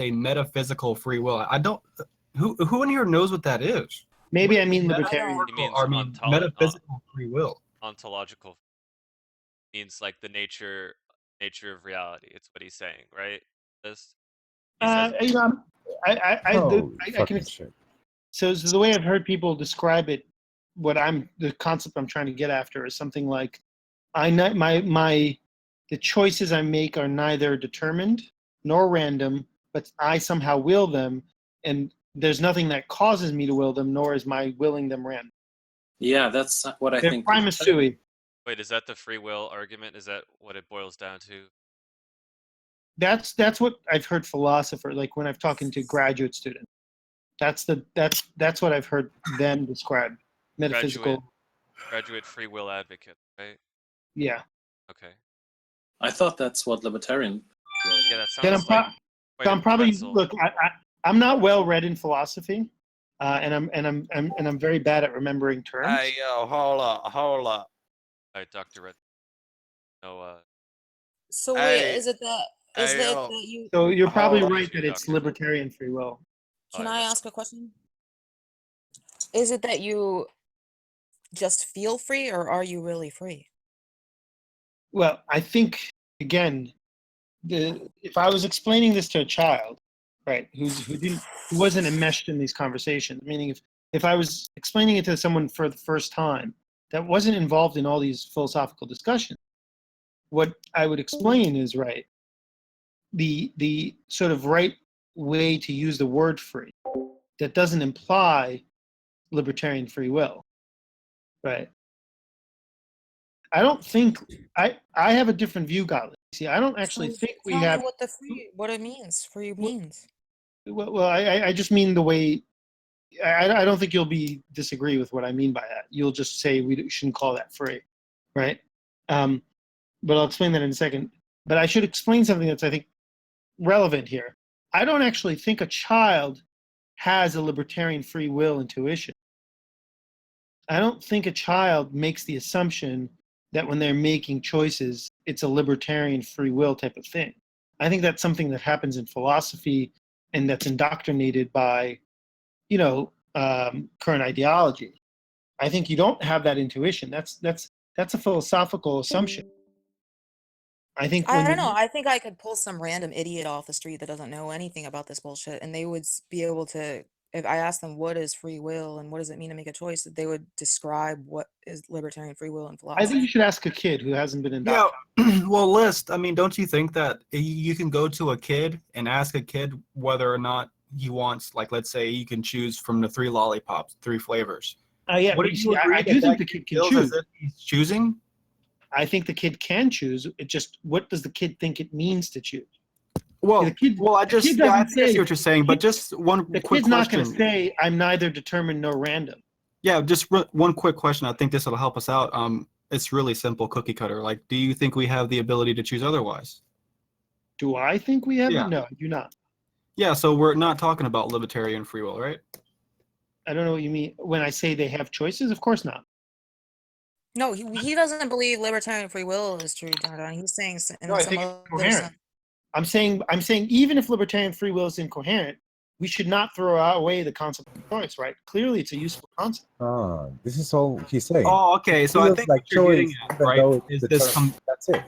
a metaphysical free will. I don't. Who in here knows what that is? Maybe What I mean is libertarian. He means metaphysical free will. ontological means like the nature of reality. It's what he's saying, right? This. He says, You know, Oh, I fucking can. shit. So the way I've heard people describe it, the concept I'm trying to get after is something like, the choices I make are neither determined nor random, but I somehow will them, and there's nothing that causes me to will them, nor is my willing them random. Yeah, that's what I They're think. prima sui. wait, is that the free will argument? Is that what it boils down to? That's what I've heard philosophers, like when I've talking to graduate students. That's what I've heard them describe. Metaphysical. Graduate free will advocate, right? Yeah. Okay. I thought that's what libertarian. Yeah, that Then sounds like. I'm probably look. I'm not well read in philosophy, and I'm very bad at remembering terms. Hey, yo, hold up. All right, Dr. Red. No, So Hey, wait, is it that you? So you're probably Hold on. right that it's libertarian free will. Can I ask a question? Is it that you just feel free, or are you really free? Well, I think again, if I was explaining this to a child, right, who wasn't enmeshed in these conversations, meaning if I was explaining it to someone for the first time that wasn't involved in all these philosophical discussions, what I would explain is right. The sort of right way to use the word free that doesn't imply libertarian free will, right? I don't think I have a different view, Gottlieb. See, I don't actually think we Tell have me what it means. Free means. Well, I just mean the way. I don't think you'll disagree with what I mean by that. You'll just say we shouldn't call that free, right? But I'll explain that in a second. But I should explain something that's, I think, relevant here. I don't actually think a child has a libertarian free will intuition. I don't think a child makes the assumption that when they're making choices, it's a libertarian free will type of thing. I think that's something that happens in philosophy and that's indoctrinated by, current ideology. I think you don't have that intuition. That's a philosophical assumption. I think I don't know. I think I could pull some random idiot off the street that doesn't know anything about this bullshit, and they would be able to. If I asked them what is free will and what does it mean to make a choice, they would describe what is libertarian free will in philosophy. I think you should ask a kid who hasn't been Yeah, indoctrinated. well, List, I mean, don't you think that you can go to a kid and ask a kid whether or not he wants, like, let's say you can choose from the 3 lollipops, 3 flavors. Yeah, What but do you you see, agree I that do think that the kid kid can feels choose. as if he's choosing? I think the kid can choose. It just, what does the kid think it means to choose? Well, The kid- I the kid see doesn't say- what you're saying, but just one The quick kid's not question. going to say, I'm neither determined nor random. Yeah, just one quick question. I think this will help us out. It's really simple, cookie cutter. Like, do you think we have the ability to choose otherwise? Do I think we have Yeah. it? No, I do not. Yeah, so we're not talking about libertarian free will, right? I don't know what you mean. When I say they have choices, of course not. No, he doesn't believe libertarian free will is true, John. He's saying in No, I some think other it's coherent. sense. I'm saying even if libertarian free will is incoherent, we should not throw away the concept of choice, right? Clearly, it's a useful concept. This is all he's saying. Oh, okay. So I Feels think like what you're getting choice, at, even right, though is the this term- that's it.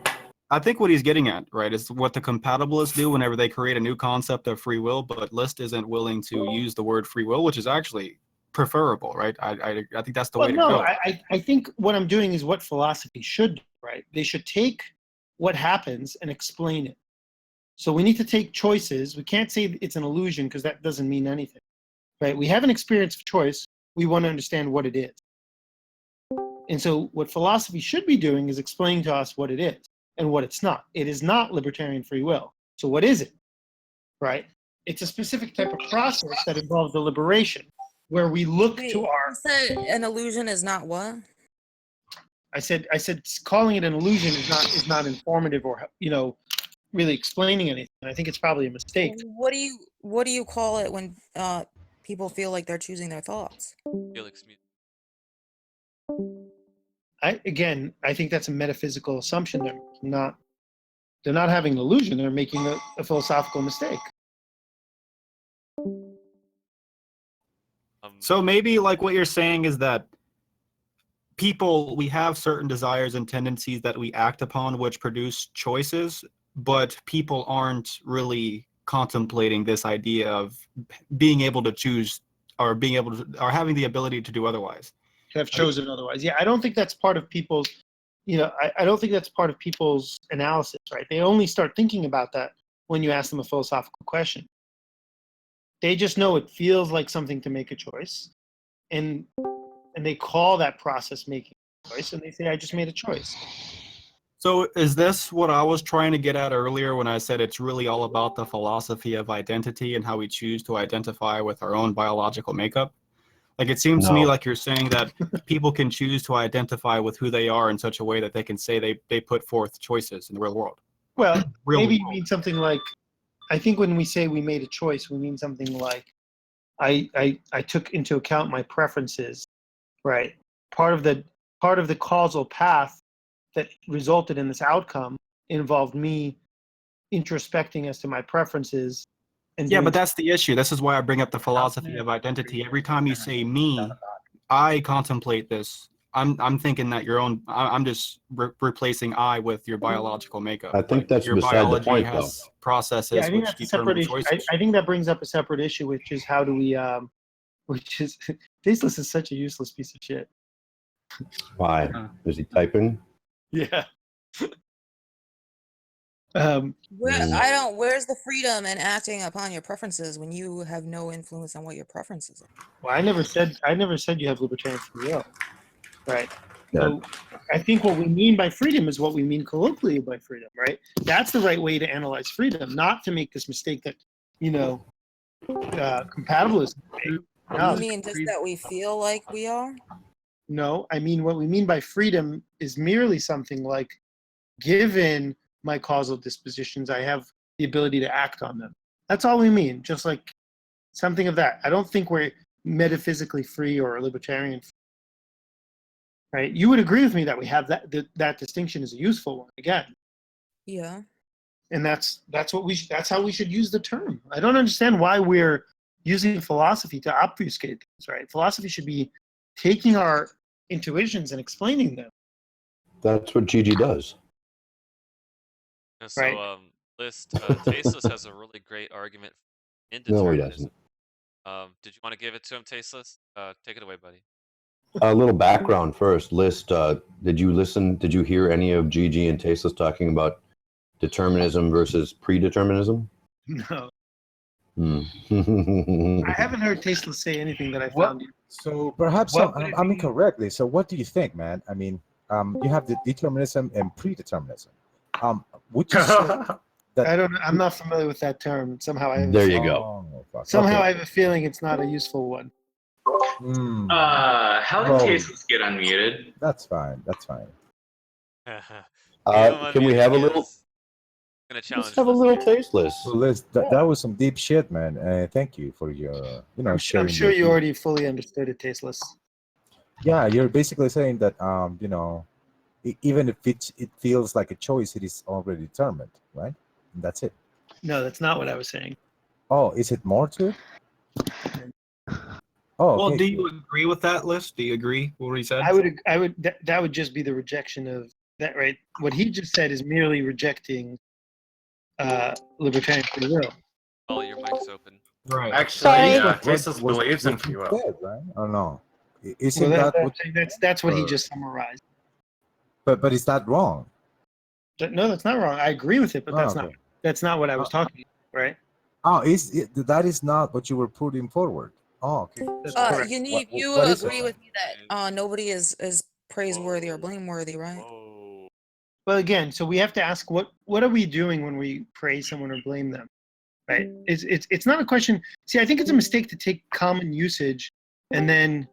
I think what he's getting at, right, is what the compatibilists do whenever they create a new concept of free will, but List isn't willing to use the word free will, which is actually preferable, right? I think that's the way to go. I think what I'm doing is what philosophy should do, right? They should take what happens and explain it. So we need to take choices. We can't say it's an illusion because that doesn't mean anything, right? We have an experience of choice. We want to understand what it is. And so what philosophy should be doing is explaining to us what it is and what it's not. It is not libertarian free will. So what is it, right? It's a specific type of process that involves deliberation, where we look to our. You said an illusion is not what? I said calling it an illusion is not informative or really explaining anything. I think it's probably a mistake. What do you call it when people feel like they're choosing their thoughts? Felix, I think that's a metaphysical assumption. They're not having an illusion. They're making a philosophical mistake. So maybe like what you're saying is that we have certain desires and tendencies that we act upon which produce choices, but people aren't really contemplating this idea of being able to choose or having the ability to do otherwise. Have chosen otherwise. Yeah, I don't think that's part of people's, I don't think that's part of people's analysis, right? They only start thinking about that when you ask them a philosophical question. They just know it feels like something to make a choice, and they call that process making a choice, and they say, I just made a choice. So is this what I was trying to get at earlier when I said it's really all about the philosophy of identity and how we choose to identify with our own biological makeup? Like, it seems to me No. like you're saying that people can choose to identify with who they are in such a way that they can say they put forth choices in the real world. Well, maybe you mean something like, I think when we say we made a choice, we mean something like, I took into account my preferences, right? Part of the causal path that resulted in this outcome involved me introspecting as to my preferences. And Yeah, doing- but that's the issue. This is why I bring up the philosophy of identity. Every time you say me, I contemplate this. I'm thinking that I'm just replacing I with your biological makeup. I think that's your beside the biology point, has processes yeah, I think which that's a separate determine issue. choices. I think that brings up a separate issue, which is how do we, which is, Tasteless is such a useless piece of shit. Why? Is he typing? Yeah. Where's the freedom in acting upon your preferences when you have no influence on what your preferences are? Well, I never said you have libertarian free will, right? Yeah. So I think what we mean by freedom is what we mean colloquially by freedom, right? That's the right way to analyze freedom, not to make this mistake that, compatibilists make. No, You mean just that we feel like we are? no, I mean what we mean by freedom is merely something like, given my causal dispositions, I have the ability to act on them. That's all we mean, just like something of that. I don't think we're metaphysically free or libertarian free. Right? You would agree with me that we have that distinction is a useful one again. Yeah. And that's how we should use the term. I don't understand why we're using philosophy to obfuscate things, right? Philosophy should be taking our intuitions and explaining them. That's what Gigi does. And so, Right. Tasteless has a really great argument for No, he indeterminism. doesn't. Did you want to give it to him, Tasteless? Take it away, buddy. A little background first. List, did you hear any of Gigi and Tasteless talking about determinism versus predeterminism? No. Hmm. I haven't heard Tasteless say anything that I What? found. So perhaps I'm incorrectly. So what do you think, man? I mean, you have the determinism and predeterminism. Would you say that? I'm not familiar with that term. Somehow I have There you go. Oh, fuck. somehow Okay. I have a feeling it's not a useful one. Hmm. How did Well, Tasteless get unmuted? That's fine. That's fine. Can we have a little? Gonna challenge Let's have a little Liz here. Tasteless. So Liz, that was some deep shit, man. Thank you for your, sharing. I'm sure your you view. already fully understood it, Tasteless. Yeah, you're basically saying that, even if it feels like a choice, it is already determined, right? And that's it. No, that's not what I was saying. Oh, is it more to it? Oh, Well, okay. do you agree with that list? Do you agree with what he said? That would just be the rejection of that, right? What he just said is merely rejecting libertarian free will. Ollie, your mic's open. Right. Actually, What Tasteless was- believes in what free you will. said, right? Oh no, isn't Well, that what? that's what he or- just summarized. But is that wrong? No, that's not wrong. I agree with it, but Oh, okay. that's not what I was talking about, right? Oh, that is not what you were putting forward? Oh, okay. That's correct. You what is it agree then? with me that nobody is praiseworthy or blameworthy, right? Whoa. Well, again, so we have to ask what are we doing when we praise someone or blame them, right? It's not a question. See, I think it's a mistake to take common usage and then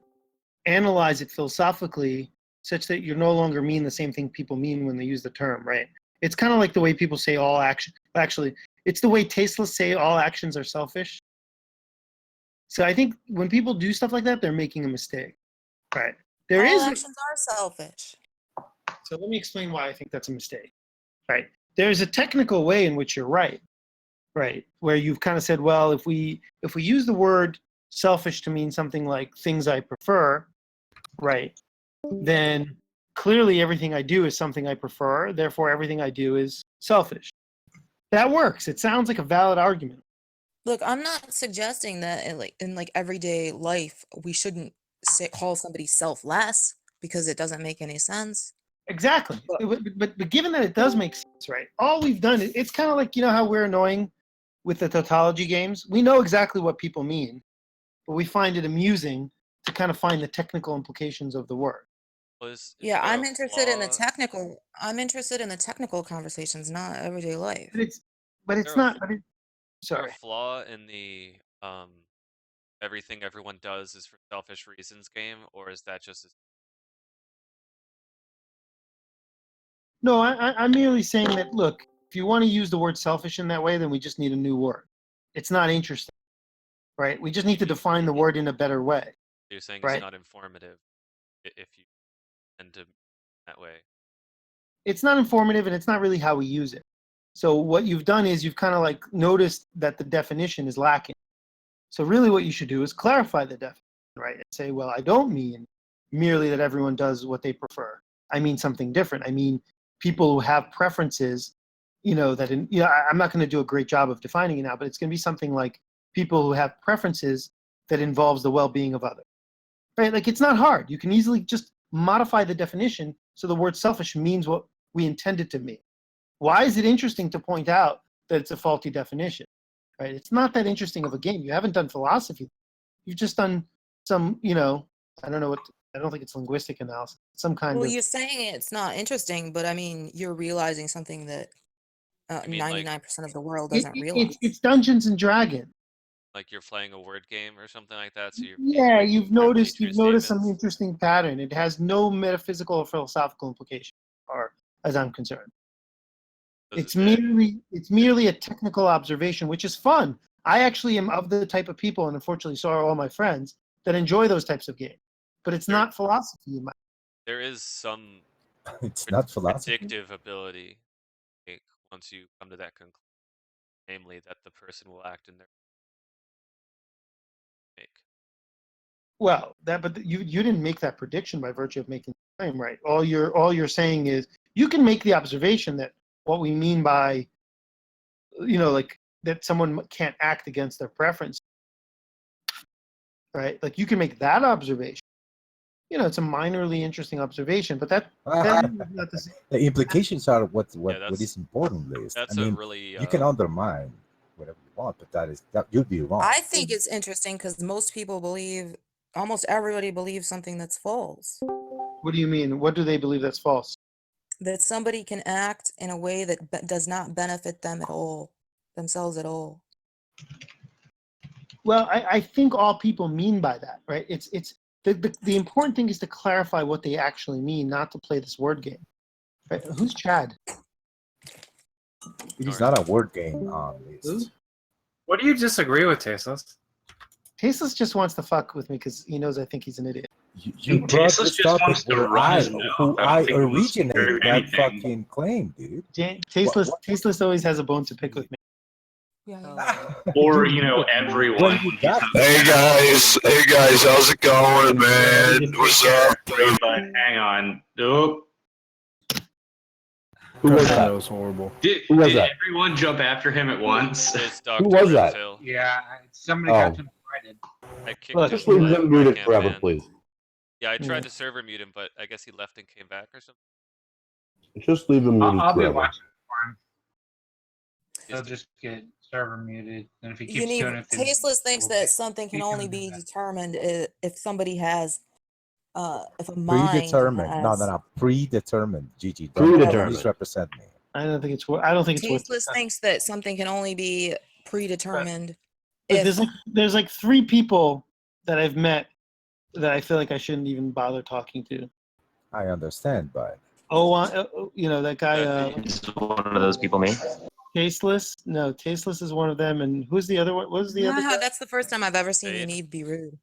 analyze it philosophically such that you no longer mean the same thing people mean when they use the term, right? It's kind of like the way people say all action. Actually, it's the way Tasteless say all actions are selfish. So I think when people do stuff like that, they're making a mistake, right? There All is. actions are selfish. So let me explain why I think that's a mistake, right? There's a technical way in which you're right, right? Where you've kind of said, well, if we use the word selfish to mean something like things I prefer, right? Then clearly everything I do is something I prefer. Therefore, everything I do is selfish. That works. It sounds like a valid argument. Look, I'm not suggesting that in everyday life we shouldn't call somebody selfless because it doesn't make any sense. Exactly. But given that it does make sense, right? All we've done is it's kind of like, you know how we're annoying with the tautology games? We know exactly what people mean, but we find it amusing to kind of find the technical implications of the word. Yeah, I'm interested in the technical conversations, not everyday life. But it's not. Is there Sorry. a flaw in the everything everyone does is for selfish reasons game, or is that just No, I'm merely saying that, look, if you want to use the word selfish in that way, then we just need a new word. It's not interesting, right? We just need to define the word in a better way. you're saying right? it's not informative if you tend to that way? It's not informative, and it's not really how we use it. So what you've done is you've kind of like noticed that the definition is lacking. So really what you should do is clarify the definition, right? And say, well, I don't mean merely that everyone does what they prefer. I mean something different. I mean people who have preferences, I'm not going to do a great job of defining it now, but it's going to be something like people who have preferences that involves the well-being of others, right? Like it's not hard. You can easily just modify the definition so the word selfish means what we intend it to mean. Why is it interesting to point out that it's a faulty definition, right? It's not that interesting of a game. You haven't done philosophy. You've just done some, I don't think it's linguistic analysis, some kind Well, of. you're saying it's not interesting, but I mean, you're realizing something that 99% of the world doesn't realize. It's Dungeons and Dragons. Like you're playing a word game or something like that, so you're Yeah, you've noticed feature some statements. interesting pattern. It has no metaphysical or philosophical implication, or as I'm concerned. It's merely a technical observation, which is fun. I actually am of the type of people, and unfortunately so are all my friends, that enjoy those types of games. But it's not philosophy in my. There is some It's not philosophy. predictive ability once you come to that conclusion, namely that the person will act in their make. Well, but you didn't make that prediction by virtue of making the claim, right? All you're saying is you can make the observation that what we mean by, like that someone can't act against their preference, right? Like you can make that observation. It's a minorly interesting observation, but that not the same. The implications are what is important, Liz. That's really you can undermine whatever you want, but that you'd be wrong. I think it's interesting because most people believe, almost everybody believes something that's false. What do you mean? What do they believe that's false? That somebody can act in a way that does not benefit them at all, themselves at all. Well, I think all people mean by that, right? It's the important thing is to clarify what they actually mean, not to play this word game. Right? Who's Chad? It is not a word game, Liz. What do you disagree with, Tasteless? Tasteless just wants to fuck with me because he knows I think he's an idiot. You brought this topic where I originated that fucking claim, dude. Tasteless always has a bone to pick with me. Or everyone. Hey guys, how's it going, man? What's up? But hang on. Oh. Who was that? That was horrible. Did that? everyone jump after him at once? Who was that? Yeah, somebody got him invited. I kicked Just him leave out him of muted my forever, campaign. please. Yeah, I tried to server mute him, but I guess he left and came back or something. Just leave him muted I'll be forever. watching for him. He'll just get server muted, and if he keeps doing it, then Tasteless thinks we'll that get- something can we only can do be that. determined if somebody has, if a mind Predetermined. has. No. Predetermined. Gigi. Don't Predetermined. misrepresent me. I don't think it's worth. Tasteless thinks that something can only be predetermined. But if there's like 3 people that I've met that I feel like I shouldn't even bother talking to. I understand, but that guy. Is one of those people me? Tasteless? No, Tasteless is one of them. And who's the other one? What was the other guy? that's the first time I've ever seen Yaniv be rude.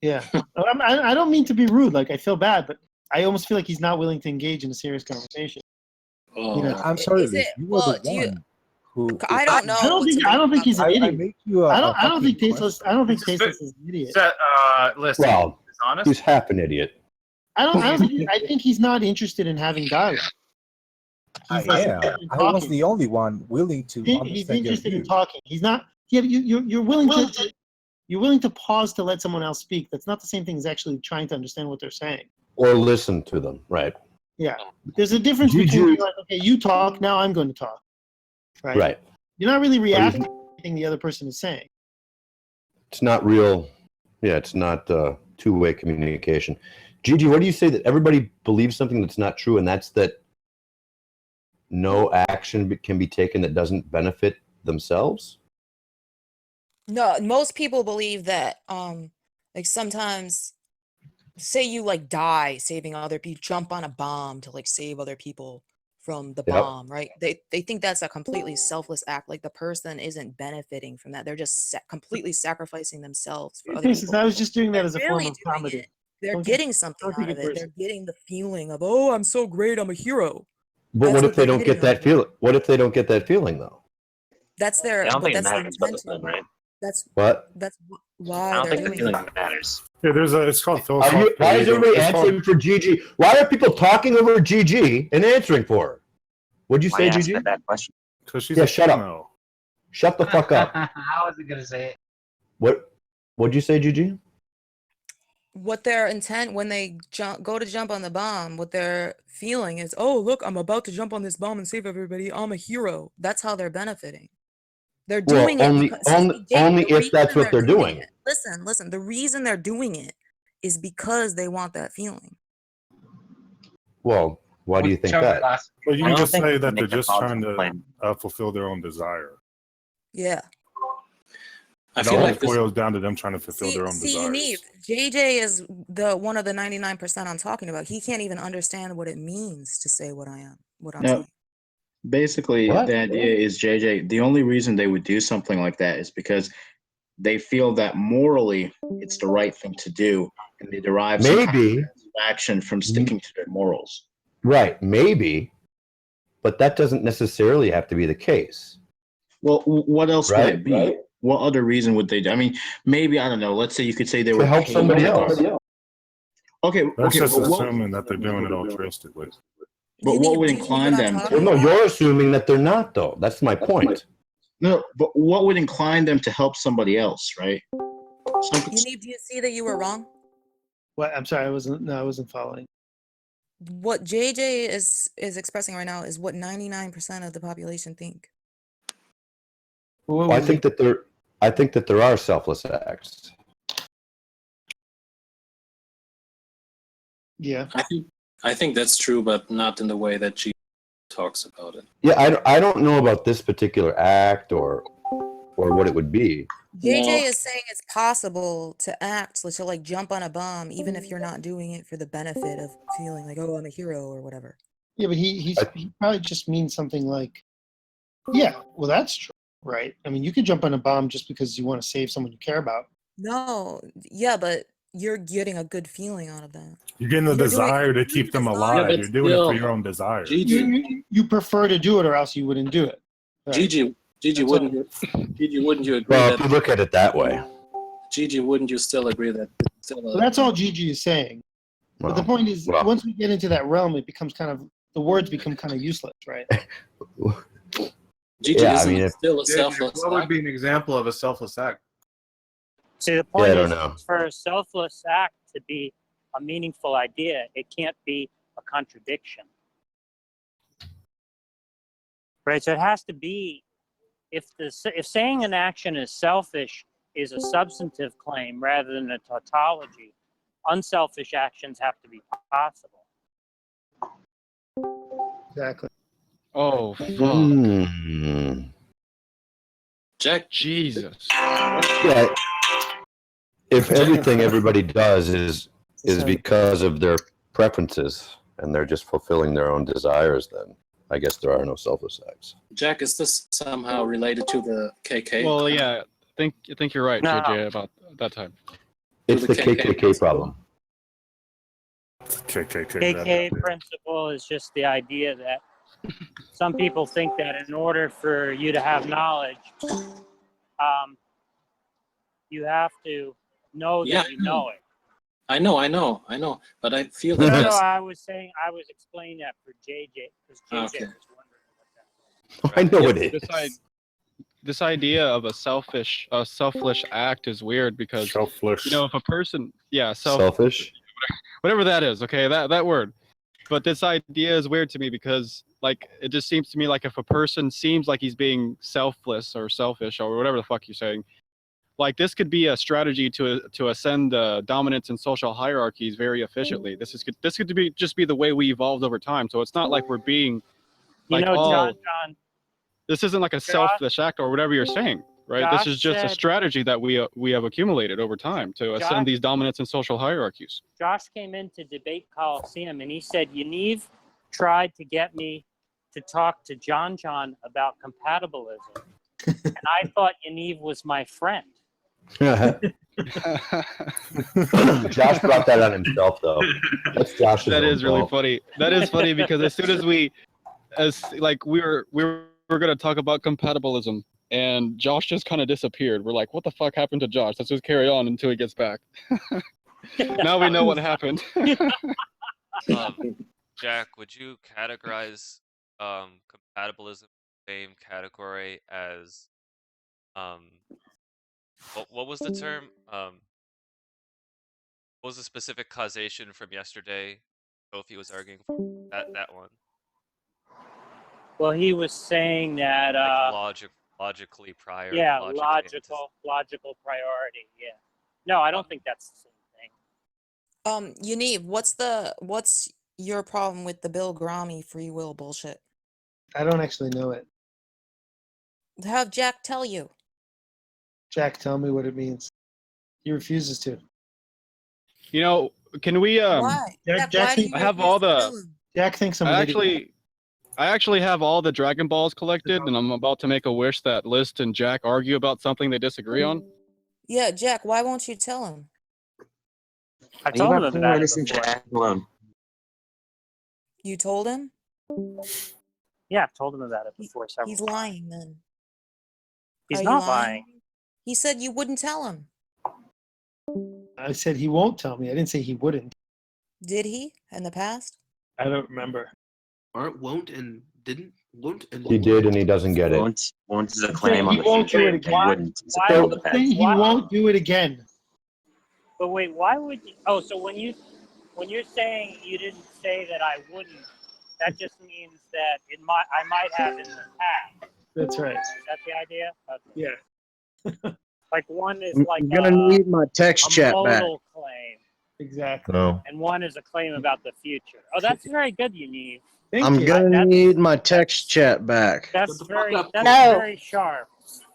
Yeah. I don't mean to be rude. Like, I feel bad, but I almost feel like he's not willing to engage in a serious conversation. Oh, I'm sorry, Is Liz. it- You were well, the one who I don't know. I don't think he's an I idiot. make you I don't think fucking tasteless. question. I don't think tasteless is an idiot. Listen, Well, he's honest. he's half an idiot. I think he's not interested in having dialogue. I He's like, am. interested in I was talking. the only one willing to He's understand your interested in view. talking. He's not. Yeah, but you're willing to. You're willing to pause to let someone else speak. That's not the same thing as actually trying to understand what they're saying. Or listen to them, right? Yeah, there's a difference between being like, okay, you talk, now I'm going to talk. Right. Right. You're not really reacting to anything the other person is saying. It's not real. Yeah, it's not two-way communication. Gigi, what do you say that everybody believes something that's not true, and that's that no action can be taken that doesn't benefit themselves? No, most people believe that like sometimes say you like die saving other people, jump on a bomb to like save other people from the bomb, right? They think that's a completely selfless act. Like the person isn't benefiting from that. They're just completely sacrificing themselves for other people. I was just doing that as a Really form of comedy. They're getting something out of it. They're getting the feeling of, oh, I'm so great, I'm a hero. But what if they don't get that feeling? What if they don't get that feeling though? That's their. I don't think it that's their matters what intention. then, right? That's what. That's why I don't they're think the doing feeling it. matters. Yeah, it's called philosophical. Why is everybody answering for Gigi? Why are people talking over Gigi and answering for her? What'd you say, Gigi? That question. Because she's a shut female. up. Shut the fuck up. I wasn't gonna say it. What'd you say, Gigi? What their intent when they go to jump on the bomb, what they're feeling is, oh, look, I'm about to jump on this bomb and save everybody. I'm a hero. That's how they're benefiting. They're doing it only if that's what they're doing. Listen. The reason they're doing it is because they want that feeling. Well, why do you think that? Well, you can just say that they're just trying to fulfill their own desire. Yeah. I It feel all like this, boils down to them trying to fulfill their own desires. Neve, JJ is one of the 99% I'm talking about. He can't even understand what it means to say what I'm saying. Basically, the idea is JJ, the only reason they would do something like that is because they feel that morally it's the right thing to do, and they derive some kind of action from sticking to their morals. Right, maybe, but that doesn't necessarily have to be the case. Well, what else would it be? Right. What other reason would they do? I mean, maybe, I don't know, let's say you could say they were help somebody else. Okay, That's just but assuming that they're doing it altruistically. But what would incline them to? Well, no, you're assuming that they're not, though. That's my point. No, but what would incline them to help somebody else, right? Do you see that you were wrong? What? I'm sorry, I wasn't following. What JJ is expressing right now is what 99% of the population think. Well, I think that there are selfless acts. Yeah. I think that's true, but not in the way that G talks about it. Yeah, I don't know about this particular act or what it would be. JJ is saying it's possible to act, to like jump on a bomb, even if you're not doing it for the benefit of feeling like, oh, I'm a hero or whatever. Yeah, but he probably just means something like, yeah, well, that's true, right? I mean, you could jump on a bomb just because you want to save someone you care about. No, yeah, but you're getting a good feeling out of that. You're getting the desire to keep them alive. You're doing it for your own desire. You prefer to do it, or else you wouldn't do it. Right? Gigi, wouldn't you agree Well, that? if you look at it that way. Gigi, wouldn't you still agree that? Well, that's all Gigi is saying. But the point is, once we get into that realm, it becomes the words become kind of useless, right? Gigi, isn't still a selfless What would be an example of a selfless act? See, the point I is, don't know. for a selfless act to be a meaningful idea, it can't be a contradiction. Right? So it has to be, if saying an action is selfish is a substantive claim rather than a tautology, unselfish actions have to be possible. Exactly. Oh, Jack. Jesus. Yeah. If everything everybody does is because of their preferences and they're just fulfilling their own desires, then I guess there are no selfless acts. Jack, is this somehow related to the KK? Well, yeah, I think you're right, No. JJ, about that time. It's the KKK problem. KKK. KK principle is just the idea that some people think that in order for you to have knowledge, you have to know that you know it. I know. But I feel No, that I was explaining that for JJ, because JJ was wondering I know it is. This idea of a selfish act is weird because Selfish. you know, if a person, Selfish, whatever that is, okay, that word. But this idea is weird to me because, like, it just seems to me like if a person seems like he's being selfless or selfish or whatever the fuck you're saying, like this could be a strategy to ascend the dominance in social hierarchies very efficiently. This could just be the way we evolved over time. So it's not like we're being like, JonJon. This isn't like a selfish act or whatever you're saying, right? This is just a strategy that we have accumulated over time to ascend these dominance and social hierarchies. Josh came into Debate Coliseum and he said, Yaniv tried to get me to talk to JonJon about compatibilism. And I thought Yaniv was my friend. Josh brought that on himself, though. That's Josh's That own is really fault. funny. That is funny because as soon as we were going to talk about compatibilism, and Josh just kind of disappeared. We're like, what the fuck happened to Josh? Let's just carry on until he gets back. Now we know what happened. Jack, would you categorize compatibilism in the same category as what was the term? What was the specific causation from yesterday Kofi was arguing for? That one. Well, he was saying that logically prior. Yeah, logical priority. Yeah. No, I don't think that's the same thing. Yaniv, what's your problem with the Bill Grommy free will bullshit? I don't actually know it. Have Jack tell you. Jack, tell me what it means. He refuses to. You know, can we Why? Jack I have all the Jack thinks I'm an idiot. I actually have all the Dragon Balls collected, and I'm about to make a wish that List and Jack argue about something they disagree on. Yeah, Jack, why won't you tell him? I told him about it before. alone. You told him? Yeah, I've told him about it before several He's times. lying then. He's Are you not lying. He said you wouldn't tell him. I said he won't tell me. I didn't say he wouldn't. Did he in the past? I don't remember. Aren't won't and didn't won't and He did, and he doesn't get it. Won't is a claim on He the won't do future. it And again. wouldn't is a Why- claim on the I'm past. saying he won't do it again. But wait, why would you? Oh, so when you're saying you didn't say that I wouldn't, that just means that I might have in the past. That's right. Is that the idea? Okay. Yeah. Like one is like I'm gonna need my text a chat back. modal claim, Exactly. No. and one is a claim about the future. Oh, that's very good, Yaniv. I'm gonna need my text chat back. That's very up, very sharp.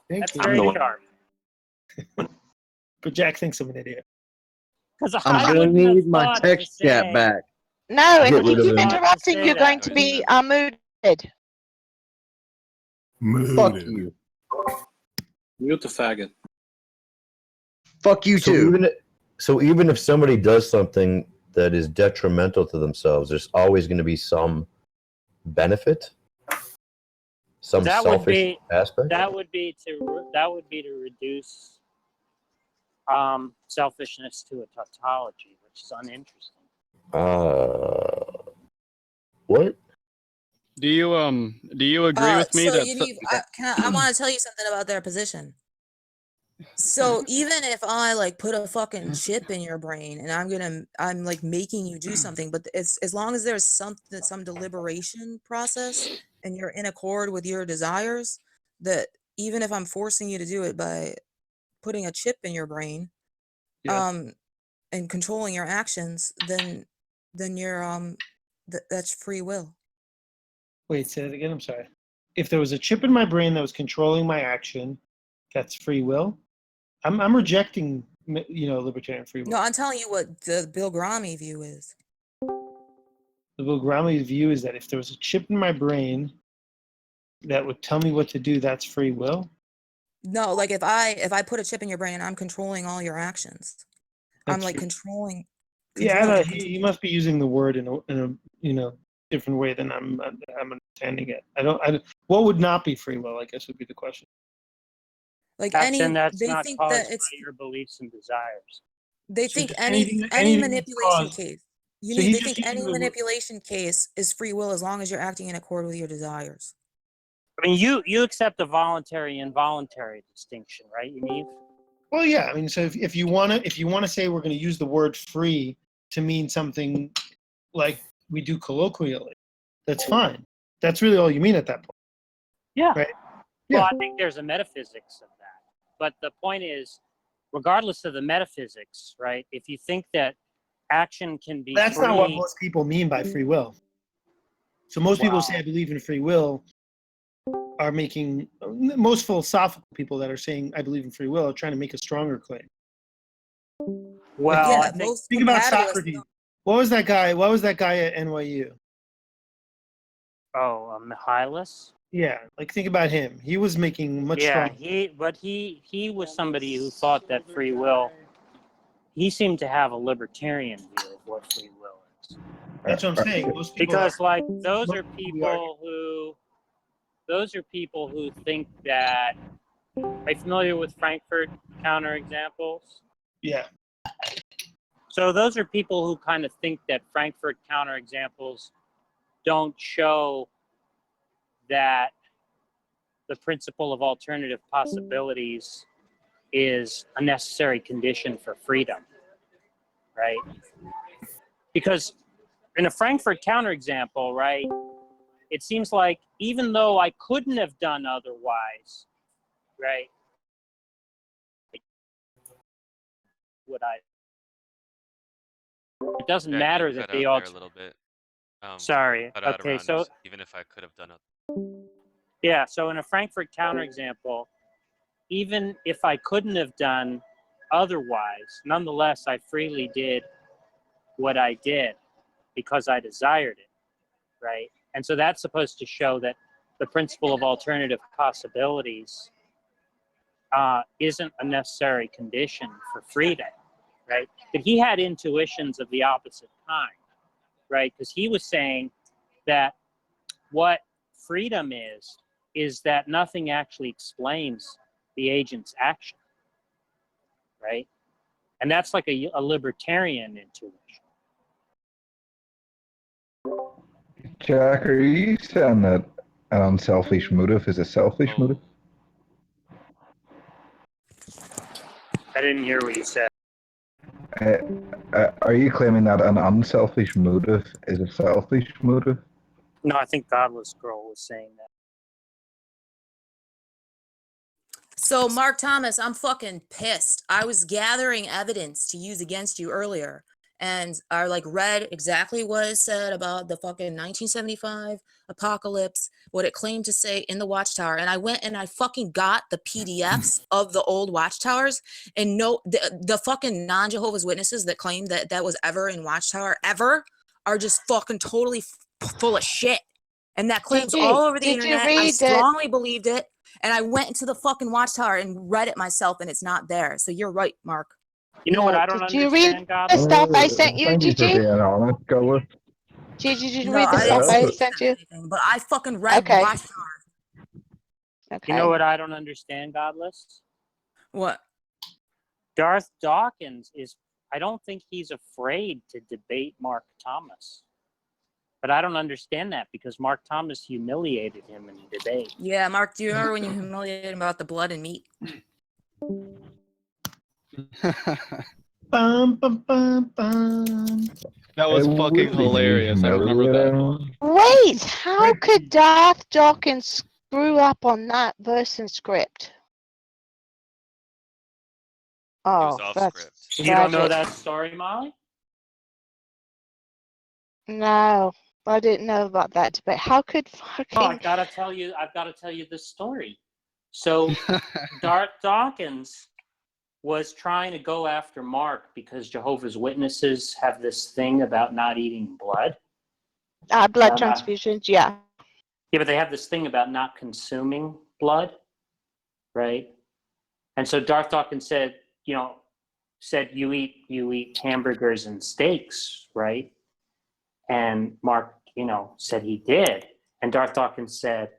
Thank That's you. very the one. sharp. But Jack thinks I'm an idiot. Because I'm gonna need my text chat back. No, Get if you rid of keep him. interrupting, Say you're that. going to be mooted. Fuck Mooted. you. Mute the faggot. Fuck you too. So even if somebody does something that is detrimental to themselves, there's always going to be some benefit, some That would selfish be aspect. that would be to reduce selfishness to a tautology, which is uninteresting. What? Do you agree with me so that Yaniv, I want to tell you something about their position. So even if I like put a fucking chip in your brain and I'm like making you do something, but it's as long as there's some deliberation process and you're in accord with your desires, that even if I'm forcing you to do it by putting a chip in your brain, and controlling your actions, then you're that's free will. Wait, say that again. I'm sorry. If there was a chip in my brain that was controlling my action, that's free will. I'm rejecting, libertarian free will. No, I'm telling you what the Bill Grommy view is. The Bill Grommy view is that if there was a chip in my brain that would tell me what to do, that's free will. No, like if I put a chip in your brain, I'm controlling all your actions. I'm like controlling. Yeah, he must be using the word in a different way than I'm understanding it. What would not be free will, I guess, would be the question. Like That's they not think caused that it's by your beliefs and desires. they So think just any anything manipulation caused. case. So They he's think just using any the word. manipulation case is free will as long as you're acting in accord with your desires. I mean, you accept the voluntary involuntary distinction, right, Yaniv? Well, yeah. I mean, so if you wanna say we're going to use the word free to mean something like we do colloquially, that's fine. That's really all you mean at that point. Yeah. Right. Well, Yeah. I think there's a metaphysics of that. But the point is, regardless of the metaphysics, right, if you think that action can be That's free, not what most people mean by free will. So most people say I believe in free will are making most philosophical people that are saying I believe in free will are trying to make a stronger claim. well, yeah, I think most Think about compatibilists Socrates. don't- What was that guy? What was that guy at NYU? Mihalis. Yeah, like think about him. He was making much Yeah, stronger. he was somebody who thought that free will. He seemed to have a libertarian view of what free will is. That's what I'm saying. Most people Because are, like those most are people people who think that. Are you familiar with Frankfurt counterexamples? Yeah. So those are people who kind of think that Frankfurt counterexamples don't show that the principle of alternative possibilities is a necessary condition for freedom, right? Because in a Frankfurt counterexample, right, it seems like even though I couldn't have done otherwise, right, would I? It doesn't Jack, matter you that cut the out there a little bit. Sorry. Cut out Okay, around so us, even if I could have done it. yeah, so in a Frankfurt counterexample, even if I couldn't have done otherwise, nonetheless, I freely did what I did because I desired it, right? And so that's supposed to show that the principle of alternative possibilities isn't a necessary condition for freedom, right? But he had intuitions of the opposite kind, right? Because he was saying that what freedom is that nothing actually explains the agent's action, right? And that's like a libertarian intuition. Jack, are you saying that an unselfish motive is a selfish motive? I didn't hear what you said. Are you claiming that an unselfish motive is a selfish motive? No, I think Godless Girl was saying that. So, Mark Thomas, I'm fucking pissed. I was gathering evidence to use against you earlier, and I read exactly what it said about the fucking 1975 apocalypse, what it claimed to say in the Watchtower, and I went and I fucking got the PDFs of the old Watchtowers, and the fucking non-Jehovah's Witnesses that claim that that was ever in Watchtower ever are just fucking totally full of shit. And that claims all over the internet. I strongly believed it. And I went into the fucking Watchtower and read it myself, and it's not there. So you're right, Mark. You know what I don't Did you understand, read God? the stuff I sent you, Thank you for Gigi? being honest, Godless. Gigi, did you No, read the I didn't stuff I say sent you? anything, but I fucking read Okay. Watchtower. You know what I don't understand, Godless? What? Darth Dawkins I don't think he's afraid to debate Mark Thomas. But I don't understand that because Mark Thomas humiliated him in the debate. Yeah, Mark, do you remember when you humiliated him about the blood and meat? Bum, bum, bum, bum. That was fucking hilarious. I remember that. Wait, how could Darth Dawkins screw up on that verse and script? Oh, off that's script. You don't know tragic. that story, Molly? No, I didn't know about that debate. How could Oh, fucking I've got to tell you this story. So Darth Dawkins was trying to go after Mark because Jehovah's Witnesses have this thing about not eating blood. blood transfusions? Yeah. Yeah, but they have this thing about not consuming blood, right? And so Darth Dawkins said, you eat hamburgers and steaks, right? And Mark said he did. And Darth Dawkins said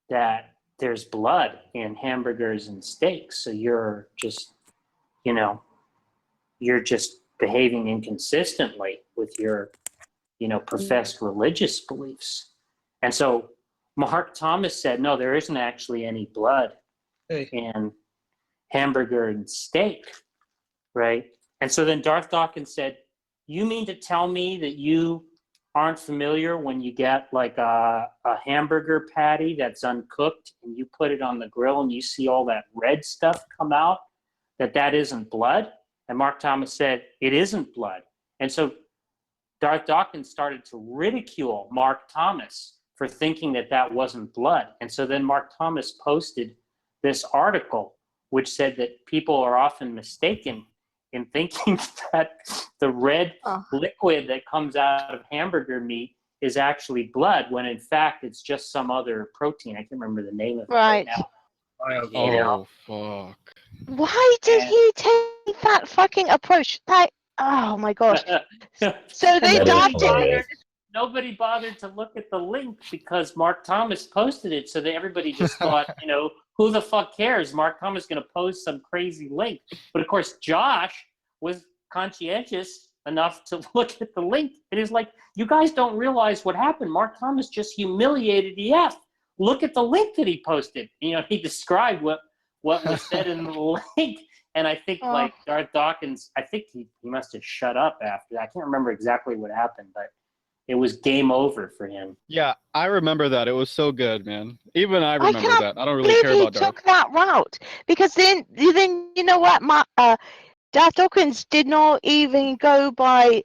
that there's blood in hamburgers and steaks. So you're just, you're just behaving inconsistently with your, professed religious beliefs. And so Mark Thomas said, no, there isn't actually any blood in hamburger and steak, right? And so then Darth Dawkins said, you mean to tell me that you aren't familiar when you get like a hamburger patty that's uncooked and you put it on the grill and you see all that red stuff come out, that isn't blood? And Mark Thomas said, it isn't blood. And so Darth Dawkins started to ridicule Mark Thomas for thinking that wasn't blood. And so then Mark Thomas posted this article which said that people are often mistaken in thinking that the red liquid that comes out of hamburger meat is actually blood, when in fact it's just some other protein. I can't remember the name of it right now. Oh, fuck. Why did he take that fucking approach? Oh my gosh. So they docked it. Nobody bothered to look at the link because Mark Thomas posted it, so that everybody just thought, who the fuck cares? Mark Thomas is going to post some crazy link. But of course, Josh was conscientious enough to look at the link. It is like, you guys don't realize what happened. Mark Thomas just humiliated EF. Look at the link that he posted. He described what was said in the link. And I think like Darth Dawkins, I think he must have shut up after that. I can't remember exactly what happened, but it was game over for him. Yeah, I remember that. It was so good, man. Even I remember that. I don't really care about Darth. Took that route because then you know what, Darth Dawkins did not even go by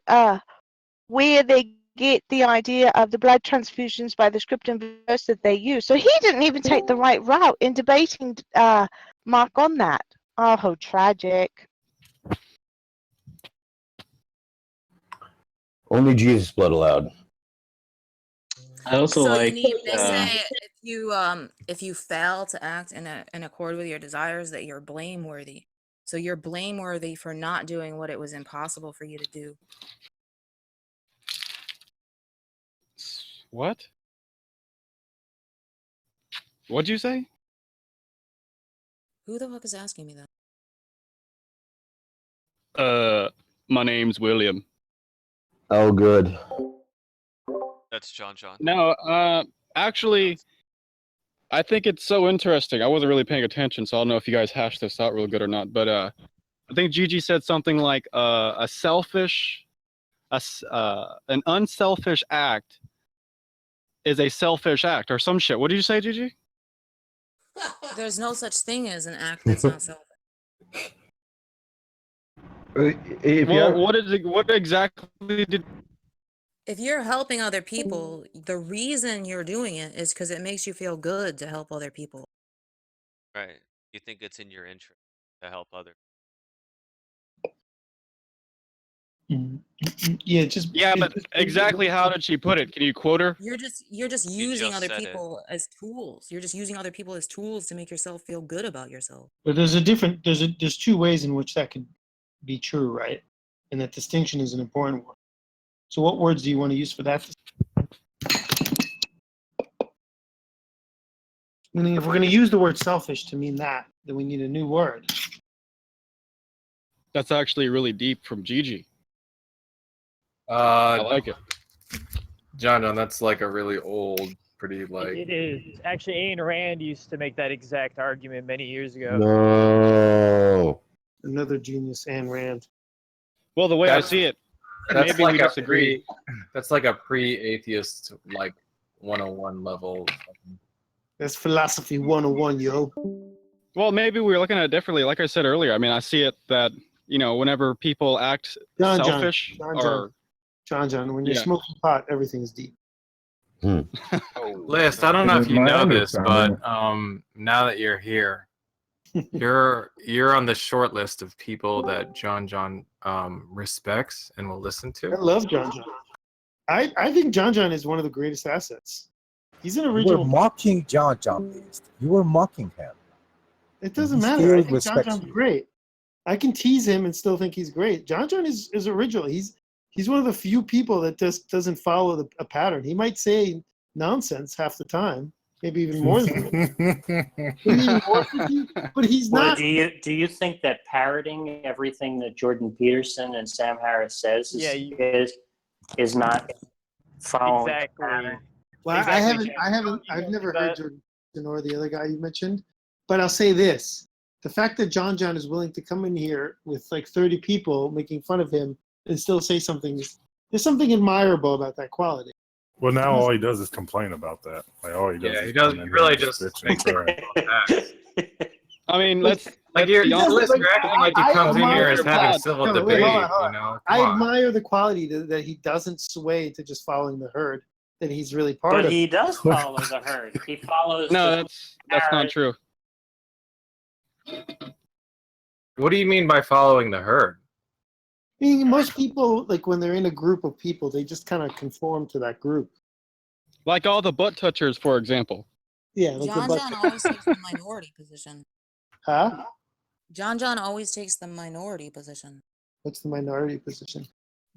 where they get the idea of the blood transfusions by the script and verse that they use. So he didn't even take the right route in debating Mark on that. Oh, tragic. Only Jesus blood allowed. I also like. They say if you fail to act in accord with your desires, that you're blameworthy. So you're blameworthy for not doing what it was impossible for you to do. What? What'd you say? Who the fuck is asking me that? My name's William. Oh, good. That's JonJon. No, actually, I think it's so interesting. I wasn't really paying attention, so I don't know if you guys hashed this out real good or not. But I think Gigi said something like an unselfish act is a selfish act, or some shit. What did you say, Gigi? There's no such thing as an act that's not selfish. What exactly did? If you're helping other people, the reason you're doing it is because it makes you feel good to help other people. Right. You think it's in your interest to help others. Yeah, but exactly how did she put it? Can you quote her? You're just using other people as tools. You're just using other people as tools to make yourself feel good about yourself. But there's two ways in which that could be true, right? And that distinction is an important one. So what words do you want to use for that? Meaning, if we're going to use the word selfish to mean that, then we need a new word. That's actually really deep from Gigi. I like it. JonJon, that's like a really old, pretty like. It is. Actually, Ayn Rand used to make that exact argument many years ago. No. Another genius, Ayn Rand. Well, the way I see it, that's maybe like we disagree. That's like a pre-atheist, like 101 level. That's philosophy 101, yo. Well, maybe we're looking at it differently. Like I said earlier, I mean, I see it that, whenever people act selfish JonJon, when you're smoking pot, everything's deep. List, I don't know if you know this, but now that you're here, you're on the short list of people that JonJon respects and will listen to. I love JonJon. I think JonJon is one of the greatest assets. He's an original. You were mocking JonJon. You were mocking him. It doesn't matter. I think JonJon's great. I can tease him and still think he's great. JonJon is original. He's He's one of the few people that just doesn't follow a pattern. He might say nonsense half the time, maybe even more than but he's Well, not. do you think that parroting everything that Jordan Peterson and Sam Harris says is not following a pattern? Well, I've never heard Jordan or the other guy you mentioned, but I'll say this: the fact that JonJon is willing to come in here with like 30 people making fun of him and still say something, there's something admirable about that quality. Well, now all he does is complain about that. Like all he does. Yeah, is he does. come in He here really and just bitch and makes cry. I mean, like you're acting like he comes in here as having civil No, debate. wait, hold on. You know, I come on. admire the quality that he doesn't sway to just following the herd, that he's really part But of. he does follow the herd. He follows. No, that's not true. What do you mean by following the herd? I mean, most people, like when they're in a group of people, they just kind of conform to that group. Like all the butt touchers, for example. Yeah, like JonJon always takes the minority position. Huh? JonJon always takes the minority position. What's the minority position?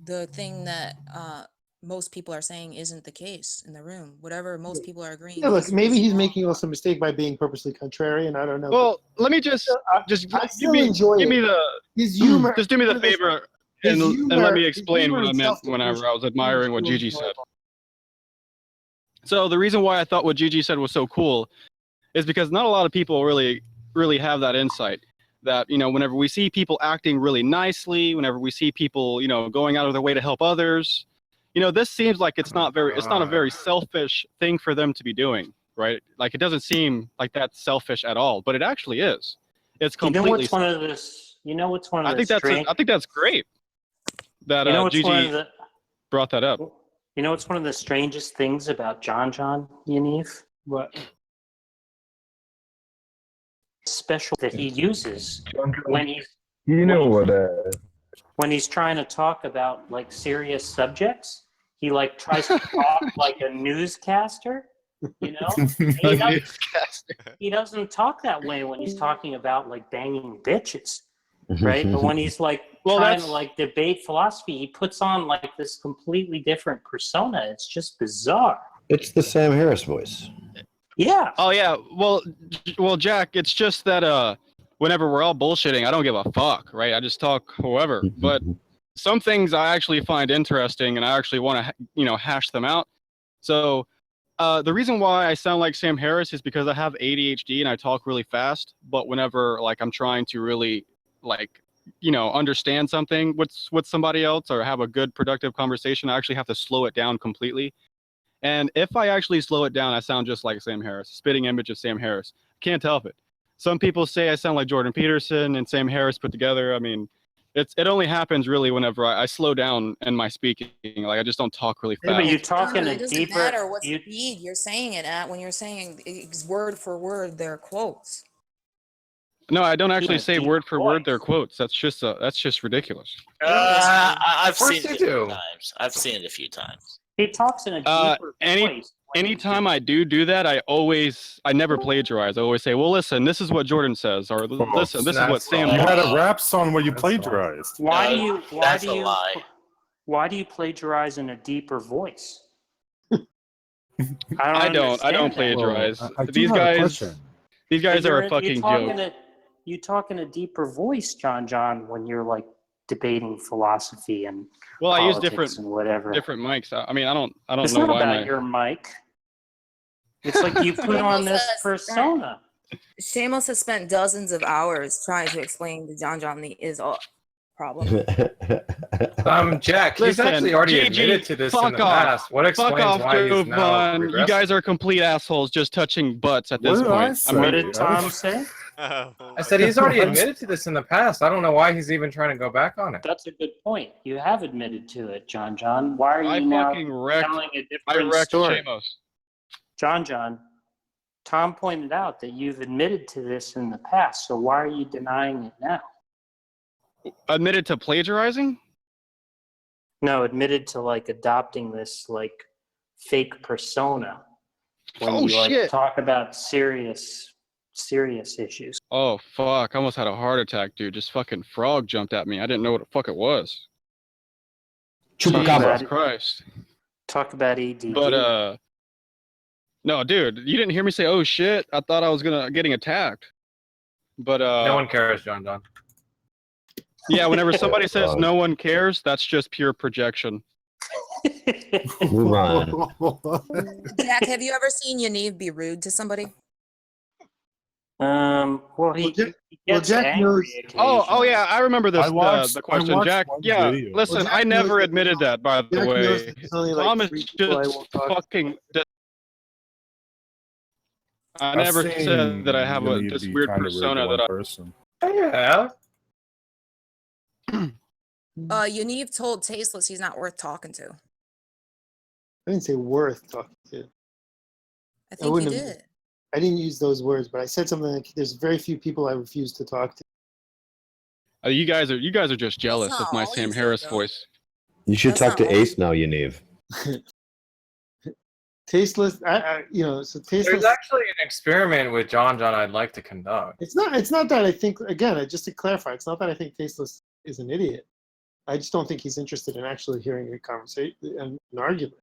The thing that most people are saying isn't the case in the room. Whatever most people are agreeing. Yeah, look, maybe he's making also a mistake by being purposely contrarian. I don't know. Well, let me just I give me the his humor. just do me the favor and let me explain what I meant self-delusion. whenever I was admiring what Gigi said. So the reason why I thought what Gigi said was so cool is because not a lot of people really have that insight. That, you know, whenever we see people acting really nicely, whenever we see people, you know, going out of their way to help others, you know, this seems like it's not a very selfish thing for them to be doing, right? Like it doesn't seem like that's selfish at all, but it actually is. It's completely. You know what's one of this? You know what's one of the I think that's great that Gigi brought that up. You know what's one of the strangest things about JonJon, Yaniv? What? Special that he uses when he's when he's trying to talk about like serious subjects, he like tries to talk like a newscaster, you know? He doesn't talk that way when he's talking about like banging bitches, right? But when he's like trying to like debate philosophy, he puts on like this completely different persona. It's just bizarre. It's the Sam Harris voice. Yeah. Oh yeah. Well, Jack, it's just that whenever we're all bullshitting, I don't give a fuck, right? I just talk whoever. But some things I actually find interesting, and I actually want to, you know, hash them out. So the reason why I sound like Sam Harris is because I have ADHD and I talk really fast. But whenever like I'm trying to really like, you know, understand something with somebody else or have a good productive conversation, I actually have to slow it down completely. And if I actually slow it down, I sound just like Sam Harris, spitting image of Sam Harris. Can't help it. Some people say I sound like Jordan Peterson and Sam Harris put together. I mean, it only happens really whenever I slow down in my speaking. Like I just don't talk really fast. Yeah, but you talk in a It doesn't deeper. matter what speed you're saying it at when you're saying word for word their quotes. No, I don't actually say word for word their quotes. That's just ridiculous. I've course seen you it a few do. times. I've seen it a few times. He talks in a deeper voice. Anytime I do that, I never plagiarize. I always say, well, listen, this is what Jordan says, or listen, this is what Sam. You had says." a rap song where you plagiarized. Why That's a lie. Why do you plagiarize in a deeper voice? I don't plagiarize. These guys are a fucking joke. You talk in a deeper voice, JonJon, when you're like debating philosophy and Well, I use politics and whatever. different mics. I mean, I don't It's know not why about your mic. It's like you put on this persona. Shamos has spent dozens of hours trying to explain to JonJon the is a problem. Jack, he's Listen, actually already Gigi, admitted to this in fuck the off. past. What Fuck explains off, why he's now Jovan. You regressing? guys are complete assholes just touching butts at this What did I point. say? What did Tom say? I said he's already admitted to this in the past. I don't know why he's even trying to go back on it. That's a good point. You have admitted to it, JonJon. Why are I you now fucking wrecked- telling a I different wrecked story? Shamos. JonJon, Tom pointed out that you've admitted to this in the past, so why are you denying it now? Admitted to plagiarizing? No, admitted to like adopting this like fake persona when Oh, you like shit. talk about serious issues. Oh, fuck. I almost had a heart attack, dude. Just fucking frog jumped at me. I didn't know what the fuck it was. Chupacabra. Jesus Christ. Talk about ADD. But no, dude, you didn't hear me say, "Oh shit!" I thought I was getting attacked. But no one cares, JonJon. Yeah, whenever somebody says no one cares, that's just pure projection. Move on. Jack, have you ever seen Yaniv be rude to somebody? Well, he gets Jack angry Oh yeah, I remember this. I watched- The I question, watched Jack. one Yeah, video. listen, Well, Jack I never knows that admitted that. By the Jack knows way, that there's only like Tom is 3 people I just won't talk to. fucking. I I've never seen said that I have Yaniv this be weird kinda rude to persona one that I. person. Yeah. Yaniv told Tasteless he's not worth talking to. I didn't say worth talking to. I think you wouldn't have- did. I didn't use those words, but I said something like, "There's very few people I refuse to talk to." You guys are just jealous not of my all Sam you said, Harris though. voice. You should That's talk not to all. Ace now, Yaniv. Tasteless, so tasteless. There's actually an experiment with JonJon I'd like to conduct. It's not that I think, again, just to clarify, it's not that I think Tasteless is an idiot. I just don't think he's interested in actually hearing a conversation, an argument.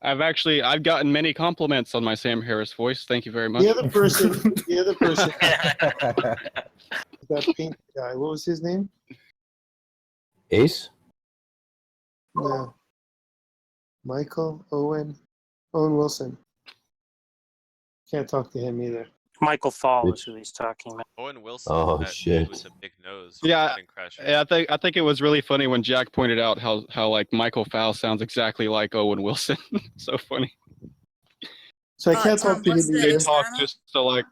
I've gotten many compliments on my Sam Harris voice. Thank you very much. The other person, that pink guy, what was his name? Ace? No. Owen Wilson. Can't talk to him either. Michael Fall is who he's talking about. Owen Wilson. Oh, that shit. dude with the big nose. from Yeah, Wedding Crashers. yeah, I think it was really funny when Jack pointed out how like Michael Fowl sounds exactly like Owen Wilson. So funny. So I can't Tom, talk to him what's the either. They talk experiment? just to like.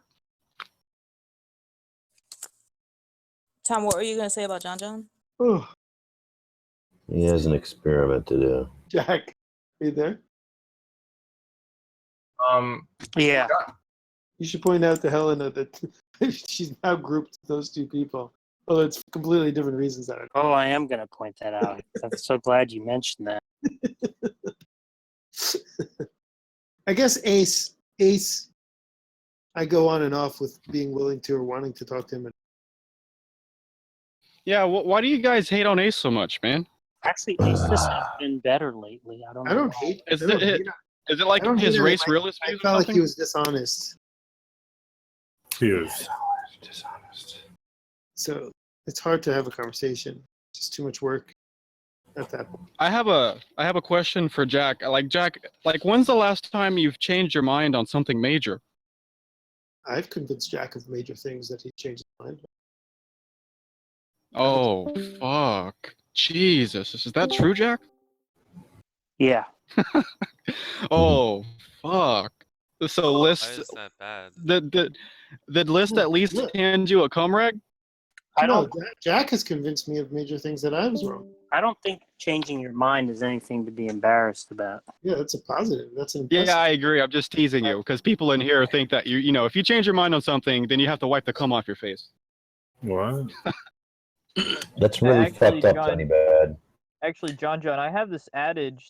Tom, what were you gonna say about JonJon? Oh, He has an experiment to do. Jack, are you there? Yeah. You should point out to Helena that she's now grouped those two people. Well, it's for completely different reasons. That Oh, I am going to point that out. I'm so glad you mentioned that. I guess Ace, I go on and off with being willing to or wanting to talk to him. Yeah, why do you guys hate on Ace so much, man? Actually, Ace has been better lately. I don't know. I don't why. hate. Is I don't it hate- is it like I don't his hate him. race realist I views or felt like something? he was dishonest. He is. So it's hard to have a conversation. It's just too much work at that point. I have a question for Jack. Jack, when's the last time you've changed your mind on something major? I've convinced Jack of major things that he changed his mind. Oh fuck, Jesus, is that true, Jack? Yeah. Oh fuck. So Why List is that bad? did List at least hand you a comrade? No, Jack has convinced me of major things that I was wrong. I don't think changing your mind is anything to be embarrassed about. Yeah, that's a positive. That's an impressive. Yeah, I agree. I'm just teasing you because people in here think that you know if you change your mind on something, then you have to wipe the cum off your face. What? That's really Actually, fucked up, John- Johnny Bad. Actually, JonJon, I have this adage